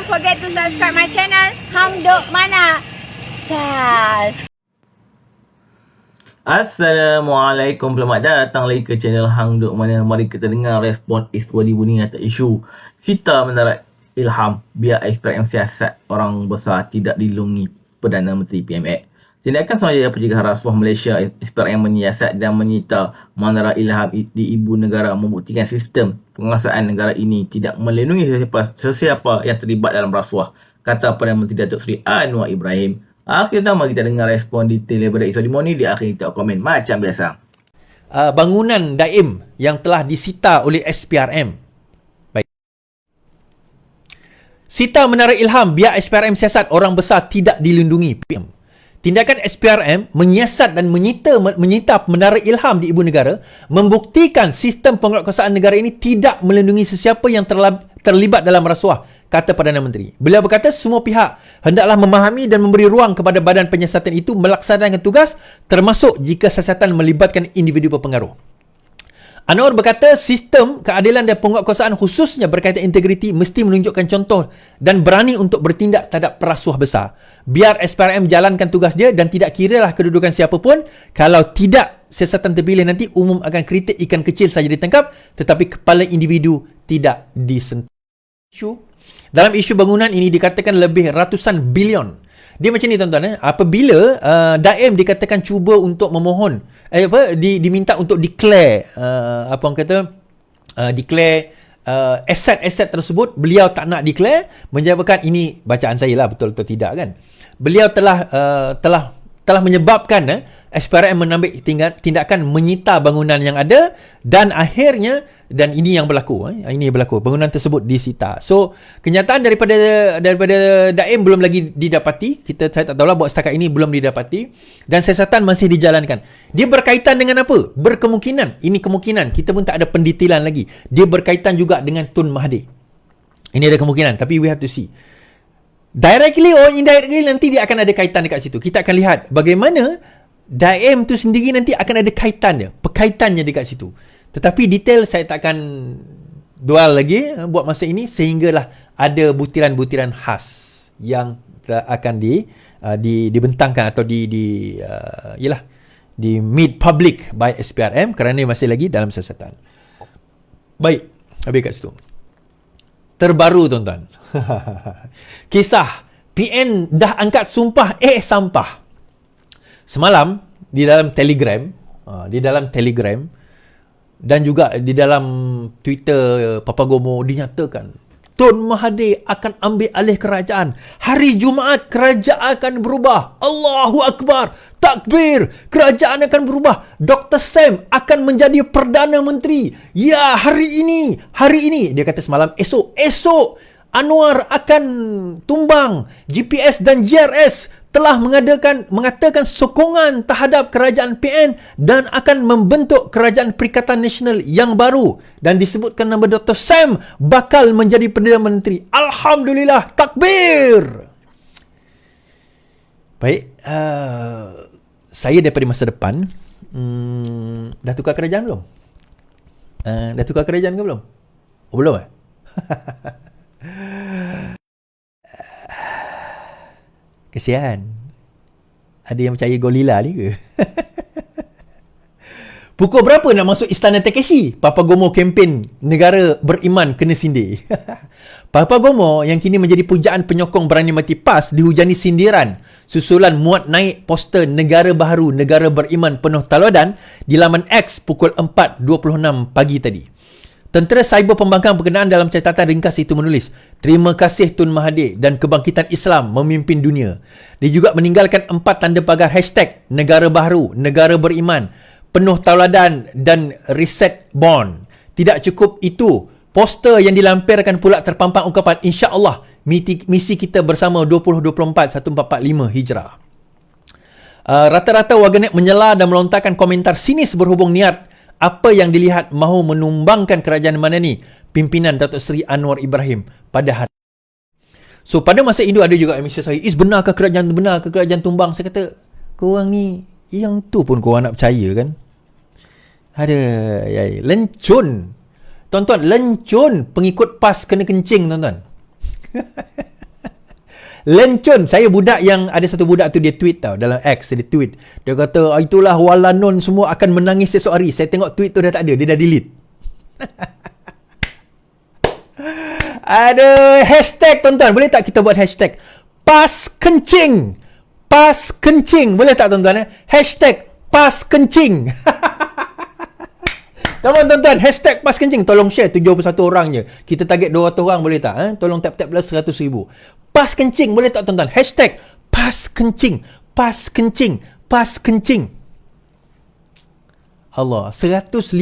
forget to subscribe my channel Hang Duk Mana. Sas. Assalamualaikum, selamat datang lagi ke channel Hang Duk Mana. Mari kita dengar respon Iswadi Buni atas isu Sita mendarat ilham biar SPRM siasat orang besar tidak dilindungi Perdana Menteri PMX. Tindakan Suruhanjaya Pencegahan Rasuah Malaysia SPRM menyiasat dan menyita Menara Ilham di ibu negara membuktikan sistem penguasaan negara ini tidak melindungi sesiapa yang terlibat dalam rasuah, kata Perdana Menteri Datuk Seri Anwar Ibrahim. Akhirnya mari kita dengar respon detail daripada Iswadi Buni. Di akhir kita komen macam biasa. Bangunan Daim yang telah disita oleh SPRM. Baik. Sita Menara Ilham biar SPRM siasat orang besar tidak dilindungi. Tindakan SPRM menyiasat dan menyita Menara Ilham di ibu negara membuktikan sistem penguasaan negara ini tidak melindungi sesiapa yang terlibat dalam rasuah, kata Perdana Menteri. Beliau berkata semua pihak hendaklah memahami dan memberi ruang kepada badan penyiasatan itu melaksanakan tugas, termasuk jika siasatan melibatkan individu berpengaruh. Anwar berkata sistem keadilan dan penguatkuasaan khususnya berkaitan integriti mesti menunjukkan contoh dan berani untuk bertindak terhadap perasuah besar. Biar SPRM jalankan tugas dia dan tidak kiralah kedudukan siapa pun. Kalau tidak siasatan terpilih nanti umum akan kritik ikan kecil saja ditangkap tetapi kepala individu tidak disentuh. Dalam isu bangunan ini dikatakan lebih ratusan bilion. Dia macam ni tuan-tuan, apabila Daim dikatakan cuba untuk memohon diminta untuk declare declare aset-aset tersebut, beliau tak nak declare, menyebabkan ini bacaan saya lah, betul atau tidak kan. Beliau telah menyebabkan SPRM mengambil tindakan menyita bangunan yang ada dan akhirnya ini yang berlaku, bangunan tersebut disita. So kenyataan daripada Daim belum lagi didapati. Saya tak tahulah, buat setakat ini belum didapati dan siasatan masih dijalankan. Dia berkaitan dengan apa? Berkemungkinan, ini kemungkinan, kita pun tak ada pendetailan lagi. Dia berkaitan juga dengan Tun Mahathir. Ini ada kemungkinan, tapi we have to see. Directly or indirectly nanti dia akan ada kaitan dekat situ. Kita akan lihat bagaimana Daim tu sendiri nanti akan ada kaitannya, perkaitannya dekat situ. Tetapi detail saya tak akan dual lagi buat masa ini sehinggalah ada butiran-butiran khas yang akan dibentangkan atau di made public by SPRM kerana masih lagi dalam siasatan. Baik, habis kat situ. Terbaru tuan-tuan. Kisah PN dah angkat sumpah sampah. Semalam di dalam Telegram dan juga di dalam Twitter Papagomo dinyatakan Tun Mahathir akan ambil alih kerajaan. Hari Jumaat kerajaan akan berubah. Allahu Akbar. Takbir. Kerajaan akan berubah. Dr. Sam akan menjadi Perdana Menteri. Ya, hari ini. Dia kata semalam, esok Anwar akan tumbang. GPS dan GRS telah mengatakan sokongan terhadap kerajaan PN dan akan membentuk kerajaan Perikatan Nasional yang baru dan disebutkan nama Dr. Sam bakal menjadi Perdana Menteri. Alhamdulillah, takbir. Baik, saya daripada masa depan dah tukar kerajaan belum? Dah tukar kerajaan ke belum? Belum Kesian. Ada yang percaya gorila ni ke? Pukul berapa nak masuk Istana Takeshi? Papagomo kempen negara beriman kena sindir. Papagomo yang kini menjadi pujaan penyokong berani mati PAS dihujani sindiran susulan muat naik poster negara baharu, negara beriman penuh taludan di laman X pukul 4.26 pagi tadi. Tentera Cyber Pembangkang Berkenaan dalam catatan ringkas itu menulis, terima kasih Tun Mahathir dan Kebangkitan Islam memimpin dunia. Dia juga meninggalkan 4 tanda pagar hashtag negara baharu, negara beriman, penuh tauladan dan reset bond. Tidak cukup itu, poster yang dilampirkan pula terpampang ungkapan insya-Allah misi kita bersama 2024 1445 Hijrah. Rata-rata warganet menyela dan melontarkan komentar sinis berhubung niat apa yang dilihat mahu menumbangkan kerajaan mana ni pimpinan Datuk Seri Anwar Ibrahim pada hari. So pada masa itu ada juga mesej saya, benarkah kerajaan tumbang? Saya kata, korang ni yang tu pun korang nak percaya kan? Ada lencun. Tuan-tuan, lencun pengikut PAS kena kencing tuan-tuan. Lencun. Saya budak yang, ada satu budak tu dia tweet tau, dalam X dia tweet. Dia kata, itulah walanon semua akan menangis esok hari. Saya tengok tweet tu dah tak ada, dia dah delete. Ada hashtag tuan-tuan, boleh tak kita buat hashtag pas kencing? Pas kencing, boleh tak tuan-tuan? Hashtag pas kencing. Come on tuan-tuan, hashtag pas kencing. Tolong share 71 orang je. Kita target 200 orang, boleh tak? Tolong tap-tap plus 100,000. Pas kencing, boleh tak tuan-tuan? Hashtag pas kencing. Pas kencing. Pas kencing. Allah, 150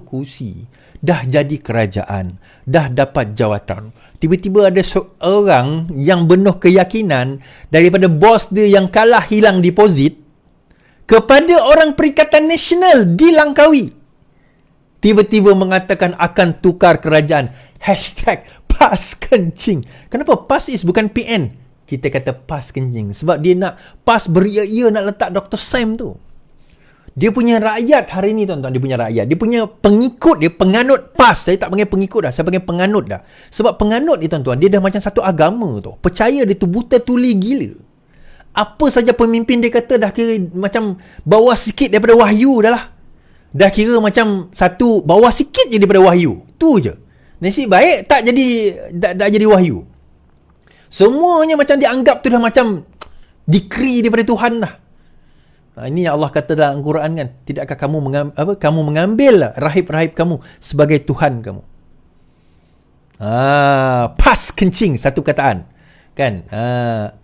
kursi. Dah jadi kerajaan. Dah dapat jawatan. Tiba-tiba ada seorang yang penuh keyakinan daripada bos dia yang kalah hilang deposit kepada orang Perikatan Nasional di Langkawi. Tiba-tiba mengatakan akan tukar kerajaan. Hashtag pas kencing. Kenapa pas is bukan PN? Kita kata pas kencing. Sebab dia nak pas beria-ia nak letak Dr. Sam tu. Dia punya rakyat hari ni tuan-tuan. Dia punya rakyat. Dia punya pengikut. Dia penganut pas. Saya tak panggil pengikut dah. Saya panggil penganut dah. Sebab penganut ni tuan-tuan. Dia dah macam satu agama tu. Percaya dia tu buta tuli gila. Apa saja pemimpin dia kata dah kira macam bawah sikit daripada wahyu dah lah. Dah kira macam satu bawah sikit je daripada wahyu. Tu je. Nasib baik tak jadi wahyu. Semuanya macam dianggap tu dah macam decree daripada Tuhan dah. Ini yang Allah kata dalam Al-Quran kan. Tidakkah kamu mengambil rahib-rahib kamu sebagai Tuhan kamu. Pas kencing, satu kataan. Kan?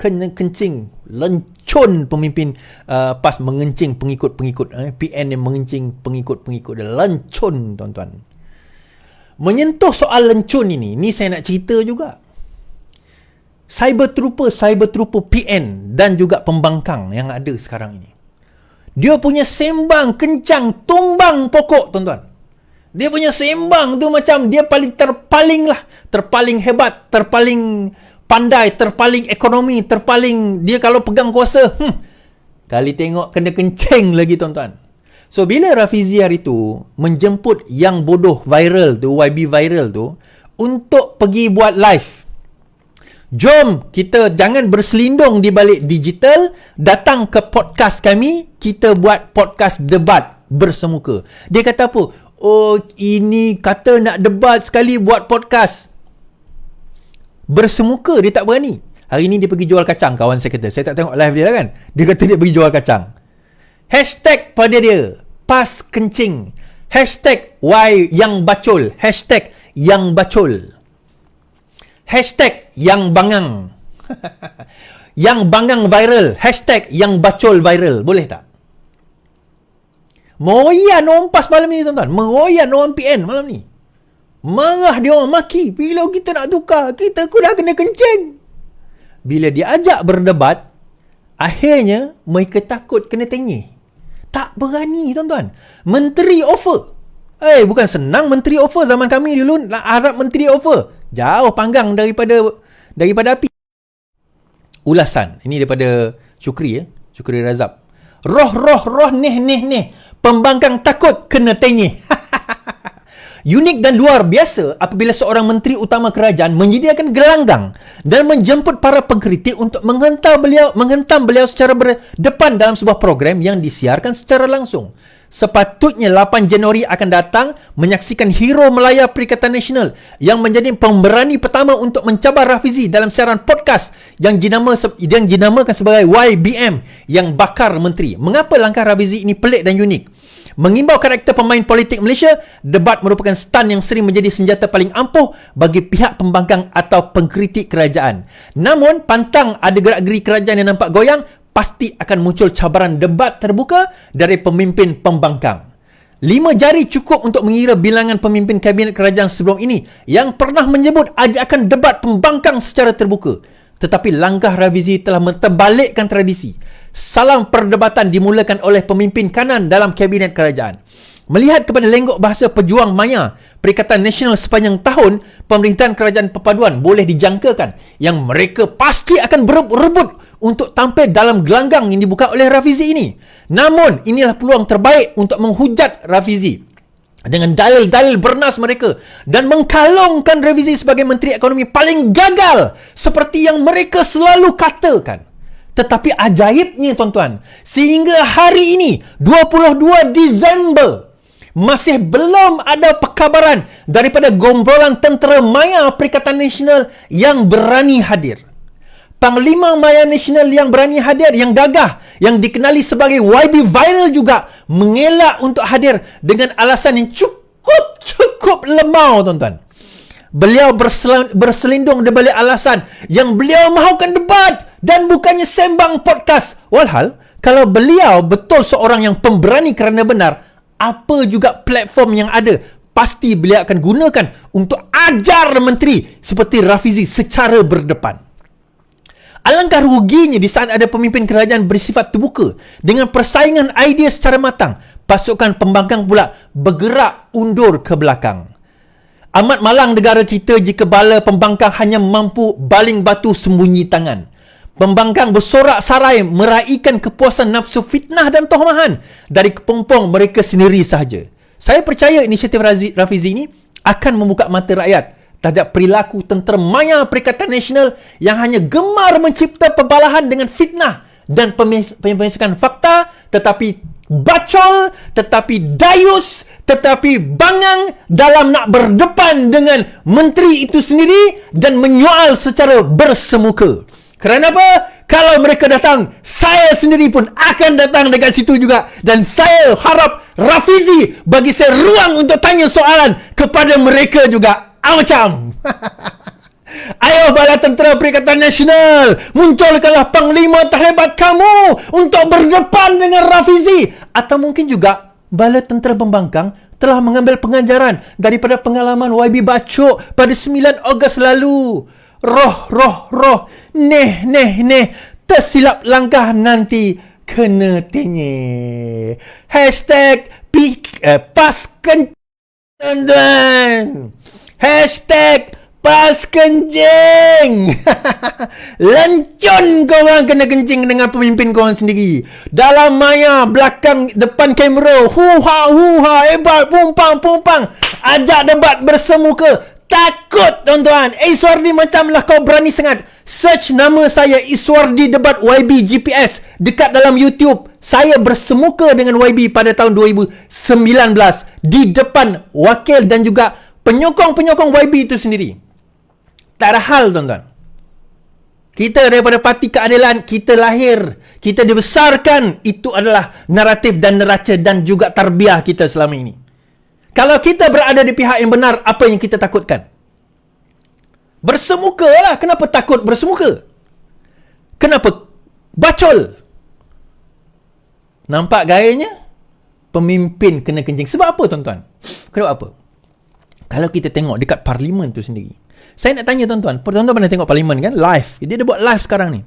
Kencing. Lencun pemimpin PAS mengencing pengikut-pengikut. PN yang mengencing pengikut-pengikut dia. Lencun tuan-tuan. Menyentuh soal lencun ini saya nak cerita juga. Cyber trooper PN dan juga pembangkang yang ada sekarang ini. Dia punya sembang kencang tumbang pokok tuan-tuan. Dia punya sembang tu macam dia terpaling hebat, terpaling pandai, terpaling ekonomi, dia kalau pegang kuasa, kali tengok kena kencing lagi tuan-tuan. So bila Rafizi hari tu menjemput yang bodoh viral tu, YB viral tu, untuk pergi buat live. Jom kita jangan berselindung di balik digital, datang ke podcast kami, kita buat podcast debat bersemuka. Dia kata apa? Oh, ini kata nak debat sekali buat podcast bersemuka, dia tak berani. Hari ni dia pergi jual kacang, kawan saya kata. Saya tak tengok live dia lah kan. Dia kata dia pergi jual kacang. Hashtag pada dia, pas kencing. Hashtag Y yang bacol. Hashtag yang bacol. Hashtag yang bangang. Yang bangang viral. Hashtag yang bacol viral. Boleh tak? Meroyan orang PAS malam ni tuan-tuan. Meroyan orang PN malam ni. Marah dia orang maki. Bila kita nak tukar, kita dah kena kencing. Bila dia ajak berdebat, akhirnya mereka takut kena tengih. Tak berani tuan-tuan. Menteri offer. Bukan senang menteri offer. Zaman kami dulu nak harap menteri offer. Jauh panggang daripada api. Ulasan. Ini daripada Syukri Syukri Razab. Roh nih. Pembangkang takut kena tengih. Unik dan luar biasa apabila seorang menteri utama kerajaan menyediakan gelanggang dan menjemput para pengkritik untuk menghentam beliau secara berdepan dalam sebuah program yang disiarkan secara langsung. Sepatutnya 8 Januari akan datang menyaksikan hero Melaya Perikatan Nasional yang menjadi pemberani pertama untuk mencabar Rafizi dalam siaran podcast yang dinamakan sebagai YBM yang bakar menteri. Mengapa langkah Rafizi ini pelik dan unik? Mengimbau karakter pemain politik Malaysia, debat merupakan stunt yang sering menjadi senjata paling ampuh bagi pihak pembangkang atau pengkritik kerajaan. Namun, pantang ada gerak-geri kerajaan yang nampak goyang, pasti akan muncul cabaran debat terbuka dari pemimpin pembangkang. 5 jari cukup untuk mengira bilangan pemimpin kabinet kerajaan sebelum ini yang pernah menyebut ajakan debat pembangkang secara terbuka. Tetapi langkah Rafizi telah menterbalikkan tradisi. Salam perdebatan dimulakan oleh pemimpin kanan dalam kabinet kerajaan. Melihat kepada lenggok bahasa pejuang maya Perikatan Nasional sepanjang tahun, pemerintahan kerajaan perpaduan boleh dijangkakan yang mereka pasti akan berebut untuk tampil dalam gelanggang yang dibuka oleh Rafizi ini. Namun, inilah peluang terbaik untuk menghujat Rafizi. dengan dalil-dalil bernas mereka dan mengkalungkan revisi sebagai Menteri Ekonomi paling gagal seperti yang mereka selalu katakan. Tetapi ajaibnya tuan-tuan, sehingga hari ini 22 Disember masih belum ada perkabaran daripada gombolan tentera maya Perikatan Nasional yang berani hadir. Panglima Maya Nasional yang berani hadir, yang gagah, yang dikenali sebagai YB Viral juga mengelak untuk hadir dengan alasan yang cukup lemau, tuan-tuan. Beliau berselindung di balik alasan yang beliau mahukan debat dan bukannya sembang podcast. Walhal, kalau beliau betul seorang yang pemberani kerana benar, apa juga platform yang ada, pasti beliau akan gunakan untuk ajar menteri seperti Rafizi secara berdepan. Alangkah ruginya di saat ada pemimpin kerajaan bersifat terbuka dengan persaingan idea secara matang, pasukan pembangkang pula bergerak undur ke belakang. Amat malang negara kita jika bala pembangkang hanya mampu baling batu sembunyi tangan. Pembangkang bersorak sarai meraihkan kepuasan nafsu fitnah dan tohmahan dari kepompong mereka sendiri sahaja. Saya percaya inisiatif Rafizi ini akan membuka mata rakyat terhadap perilaku tentera maya Perikatan Nasional yang hanya gemar mencipta pembalahan dengan fitnah dan pembiasakan fakta, tetapi bacol, tetapi dayus, tetapi bangang dalam nak berdepan dengan menteri itu sendiri dan menyoal secara bersemuka. Kerana apa? Kalau mereka datang, saya sendiri pun akan datang dekat situ juga. Dan saya harap Rafizi bagi saya ruang untuk tanya soalan kepada mereka juga. Macam ayo bala tentera Perikatan Nasional, munculkanlah panglima terhebat kamu untuk berdepan dengan Rafizi. Atau mungkin juga bala tentera pembangkang telah mengambil pengajaran daripada pengalaman YB Bacok pada 9 Ogos lalu. Roh, neh, tersilap langkah nanti kena tenye. #PasKencing, tuan-tuan. #PasKencing. Lencun korang kena kencing dengan pemimpin korang sendiri. Dalam maya, belakang, depan kamera. Huha, hebat, pumpang. Ajak debat bersemuka. Takut, tuan-tuan. Iswardi macamlah kau berani sangat. Search nama saya Iswardi Debat YB GPS dekat dalam YouTube. Saya bersemuka dengan YB pada tahun 2019 di depan wakil dan juga penyokong-penyokong YB itu sendiri. Tak ada hal, tuan-tuan. Kita daripada Parti Keadilan, kita lahir, kita dibesarkan. Itu adalah naratif dan neraca dan juga tarbiyah kita selama ini. Kalau kita berada di pihak yang benar, apa yang kita takutkan? Bersemuka lah. Kenapa takut bersemuka? Kenapa bacol? Nampak gayanya? Pemimpin kena kencing. Sebab apa, tuan-tuan? Kenapa apa? Kalau kita tengok dekat parlimen tu sendiri. Saya nak tanya tuan-tuan. Tuan-tuan pernah tengok parlimen kan? Live. Dia ada buat live sekarang ni.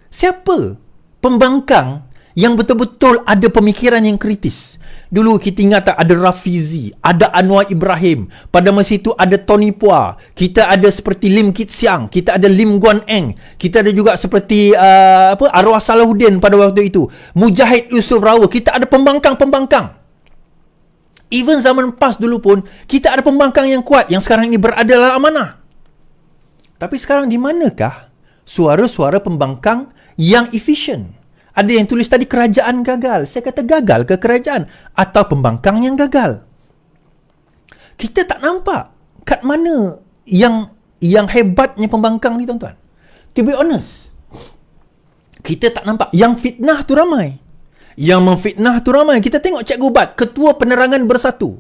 Siapa pembangkang yang betul-betul ada pemikiran yang kritis? Dulu kita ingat tak ada Rafizi, ada Anwar Ibrahim. Pada masa itu ada Tony Phua. Kita ada seperti Lim Kit Siang. Kita ada Lim Guan Eng. Kita ada juga seperti Arwah Salahuddin pada waktu itu. Mujahid Yusof Rawa. Kita ada pembangkang-pembangkang. Even zaman PAS dulu pun, kita ada pembangkang yang kuat yang sekarang ini berada dalam amanah. Tapi sekarang di manakah suara-suara pembangkang yang efisien? Ada yang tulis tadi kerajaan gagal. Saya kata gagal ke kerajaan atau pembangkang yang gagal? Kita tak nampak kat mana yang hebatnya pembangkang ni, tuan-tuan. To be honest, kita tak nampak. Yang fitnah tu ramai. Yang memfitnah tu ramai. Kita tengok Cikgu Bat, Ketua Penerangan Bersatu.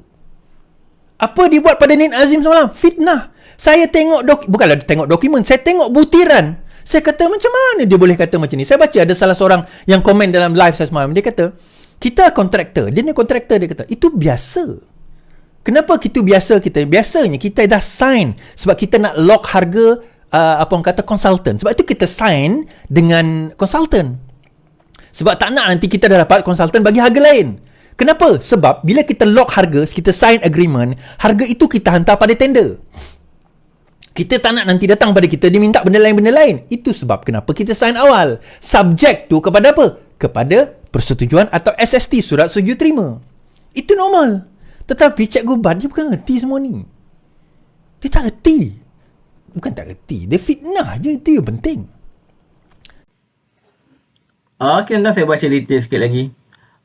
Apa dia buat pada Nin Azim semalam? Fitnah. Saya tengok bukanlah tengok dokumen, saya tengok butiran. Saya kata, macam mana dia boleh kata macam ni? Saya baca ada salah seorang yang komen dalam live saya semalam. Dia kata, kita kontraktor. Dia ni kontraktor, dia kata, itu biasa. Kenapa itu biasa kita? Biasanya kita dah sign sebab kita nak lock harga orang kata konsultan. Sebab itu kita sign dengan konsultan. Sebab tak nak nanti kita dah dapat konsultan bagi harga lain. Kenapa? Sebab bila kita lock harga, kita sign agreement, harga itu kita hantar pada tender. Kita tak nak nanti datang pada kita, dia minta benda lain. Itu sebab kenapa kita sign awal. Subject tu kepada apa? Kepada persetujuan atau SST, surat setuju terima. Itu normal. Tetapi Cikgu Ban dia bukan reti semua ni. Dia tak reti. Bukan tak reti, dia fitnah je, itu yang penting. Okey, dan saya baca detail sikit lagi.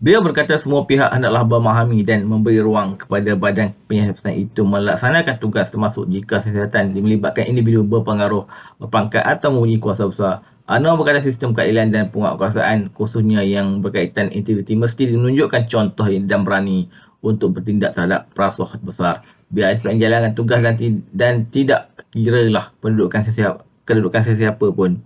Beliau berkata semua pihak hendaklah memahami dan memberi ruang kepada badan penyiasatan itu melaksanakan tugas termasuk jika siasatan melibatkan individu berpengaruh, berpangkat atau mempunyai kuasa besar. Anwar berkata sistem keadilan dan penguatkuasaan khususnya yang berkaitan integriti mesti menunjukkan contoh dan berani untuk bertindak terhadap rasuah besar. Biar SPM jalankan tugas dan tidak kiralah kedudukan sesiapa pun.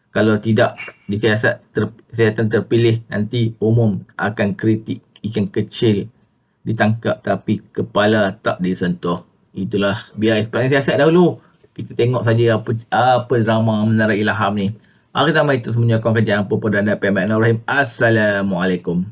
Kalau tidak siasatan terpilih, nanti umum akan kritik ikan kecil ditangkap tapi kepala tak disentuh. Itulah biar SPM siasat dahulu. Kita tengok saja apa drama Menara Ilham ni. Kita mari terus menyokong kerjaan Popo dan PM Ibrahim. Assalamualaikum.